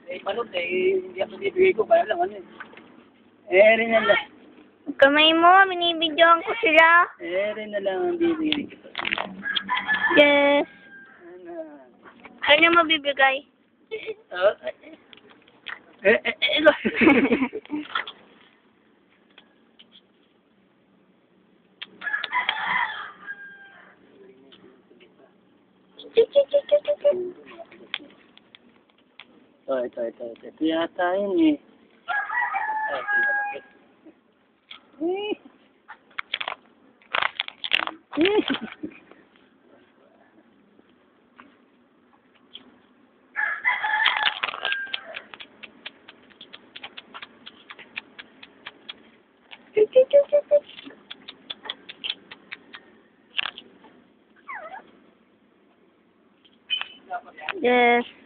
Eh, palot eh, hindi ako bibigay ko, kaya lang ano eh. Eh, rin na lang. Kamay mo, binibidyoan ko sila. Eh, rin na lang ang bibigay ko. Yes. Ano? Ano mo bibigay? Oh, eh, ito. Ito yata yun eh. Ay, ito malaki. Yes.